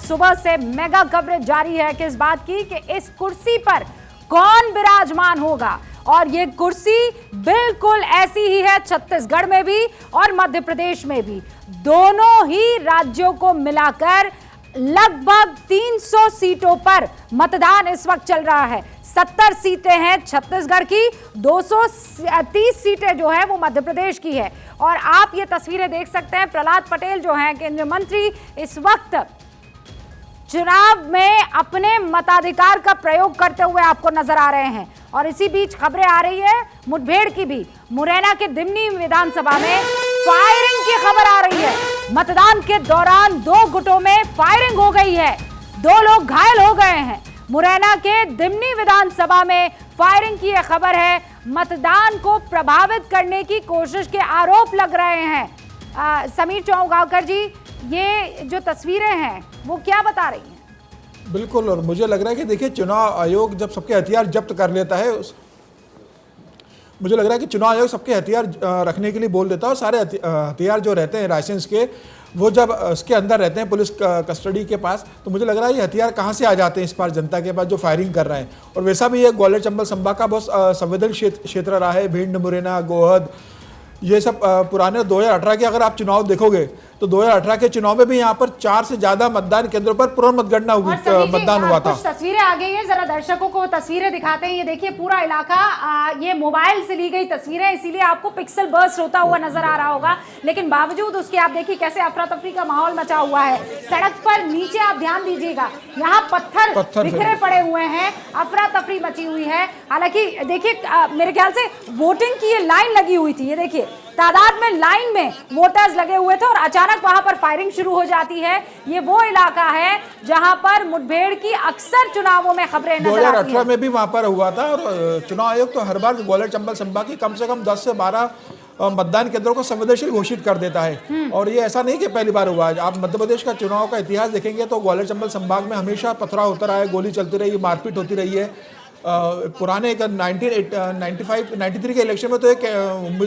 सुबह से mega coverage जारी है किस बात की कि इस कुर्सी पर कौन विराजमान होगा। और ये कुर्सी बिल्कुल ऐसी ही है छत्तीसगढ़ में भी और मध्य प्रदेश में भी। दोनों ही राज्यों को मिलाकर लगभग 300 सीटों पर मतदान इस वक्त चल रहा है। 70 सीटें हैं छत्तीसगढ़ की, 230 सीटें जो है वो मध्य प्रदेश की है। और आप ये तस्वीरें देख सकते हैं, प्रहलाद पटेल जो हैं केंद्रीय मंत्री इस वक्त चुनाव में अपने मताधिकार का प्रयोग करते हुए आपको नजर आ रहे हैं। और इसी बीच खबरें आ रही है मुठभेड़ की भी। मुरैना के दिमनी विधानसभा में फायरिंग की खबर आ रही है। मतदान के दौरान 2 गुटों में फायरिंग हो गई है, 2 लोग घायल हो गए हैं। मुरैना के दिमनी विधानसभा में फायरिंग की यह खबर है। मतदान को प्रभावित करने की कोशिश के आरोप लग रहे हैं। समीर चौगांवकर जी, ये जो तस्वीरें हैं वो क्या बता रही हैं? बिल्कुल, और मुझे लग रहा है कि देखिए चुनाव आयोग जब सबके हथियार जब्त कर लेता है, मुझे लग रहा है कि चुनाव आयोग सबके हथियार रखने के लिए बोल देता है। और सारे हथियार जो रहते हैं लाइसेंस के, वो जब उसके अंदर रहते हैं पुलिस कस्टडी के पास, तो मुझे लग रहा है ये हथियार कहाँ से आ जाते हैं इस बार जनता के पास जो फायरिंग कर रहे हैं। और वैसा भी ये ग्वालियर चंबल संभाग का बहुत संवेदनशील क्षेत्र रहा है। भिंड, मुरैना, गोहद, ये सब पुराने 2018 के अगर आप चुनाव देखोगे तो 2018 के चुनाव में भी यहाँ पर 4 से ज्यादा मतदान केंद्रों पर पूर्ण मतगणना मतदान हुआ था। कुछ तस्वीरें आ गई हैं, जरा दर्शकों को तस्वीरें दिखाते हैं। ये देखिए पूरा इलाका, ये मोबाइल से ली गई तस्वीरें, इसीलिए आपको पिक्सल बर्स्ट होता हुआ नजर आ रहा होगा। लेकिन बावजूद उसके आप देखिए कैसे अफरा तफरी का माहौल मचा हुआ है। सड़क पर नीचे आप ध्यान दीजिएगा, यहाँ पत्थर बिखरे पड़े हुए हैं, अफरा तफरी मची हुई है। हालांकि देखिए मेरे ख्याल से वोटिंग की ये लाइन लगी हुई थी, ये देखिए तादाद में लाइन में वोटर्स लगे हुए थे और अचानक वहां पर फायरिंग शुरू हो जाती है। ये वो इलाका है जहां पर मुठभेड़ की अक्सर चुनावों में खबरें नजर आती हैं। 2018 में भी वहां पर हुआ था। और चुनाव आयोग तो हर बार ग्वालियर चंबल संभाग की कम से कम 10 से 12 मतदान केंद्रों को संवेदनशील घोषित कर देता है। और ये ऐसा नहीं कि पहली बार हुआ है। आप मध्य प्रदेश का चुनाव का इतिहास देखेंगे तो ग्वालियर चंबल संभाग में हमेशा पथराव होता रहा है, गोली चलती रही, मारपीट होती रही है। पुराने 1993 के इलेक्शन में तो एक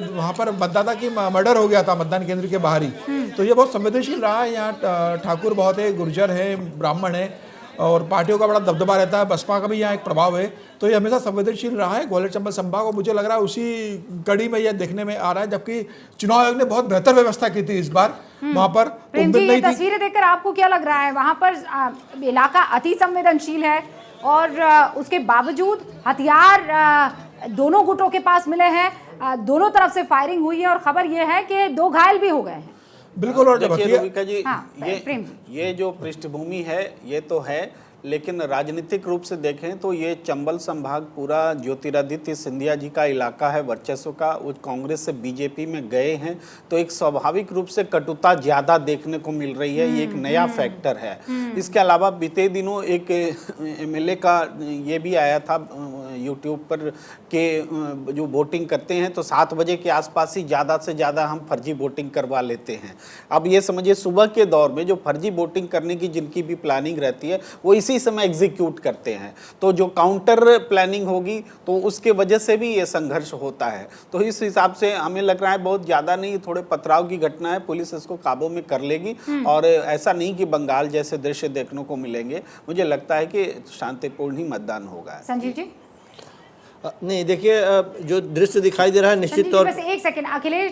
वहाँ पर मतदाता की मर्डर हो गया था मतदान केंद्र के बाहर ही। तो ये बहुत संवेदनशील रहा है। यहाँ ठाकुर बहुत है, गुर्जर है, ब्राह्मण है और पार्टियों का बड़ा दबदबा रहता है। बसपा का भी यहाँ एक प्रभाव है। तो ये हमेशा संवेदनशील रहा है ग्वालियर चंबल संभाग। और मुझे लग रहा है उसी कड़ी में यह देखने में आ रहा है, जबकि चुनाव आयोग ने बहुत बेहतर व्यवस्था की थी इस बार वहाँ पर। तस्वीरें देखकर आपको क्या लग रहा है? वहाँ पर इलाका अति संवेदनशील है और उसके बावजूद हथियार दोनों गुटों के पास मिले हैं, दोनों तरफ से फायरिंग हुई है और खबर यह है कि 2 घायल भी हो गए हैं। बिल्कुल। और देखिए रूबिका जी, हाँ, ये जो पृष्ठभूमि है ये तो है, लेकिन राजनीतिक रूप से देखें तो ये चंबल संभाग पूरा ज्योतिरादित्य सिंधिया जी का इलाका है, वर्चस्व का। वो कांग्रेस से बीजेपी में गए हैं तो एक स्वाभाविक रूप से कटुता ज्यादा देखने को मिल रही है। ये एक नया फैक्टर है। इसके अलावा बीते दिनों एक एमएलए का ये भी आया था यूट्यूब पर के जो वोटिंग करते हैं तो 7 बजे के आसपास ही ज़्यादा से ज़्यादा हम फर्जी वोटिंग करवा लेते हैं। अब ये समझिए सुबह के दौर में जो फर्जी वोटिंग करने की जिनकी भी प्लानिंग रहती है वो इसी समय एग्जीक्यूट करते हैं। तो जो काउंटर प्लानिंग होगी तो उसके वजह से भी ये संघर्ष होता है। तो इस हिसाब से हमें लग रहा है बहुत ज़्यादा नहीं, थोड़े पथराव की घटना है, पुलिस इसको काबू में कर लेगी। और ऐसा नहीं कि बंगाल जैसे दृश्य देखने को मिलेंगे। मुझे लगता है कि शांतिपूर्ण ही मतदान होगा। संजीव जी? नहीं, देखिए जो दृश्य दिखाई दे रहा है निश्चित तौर पर एक सेकंड अखिलेश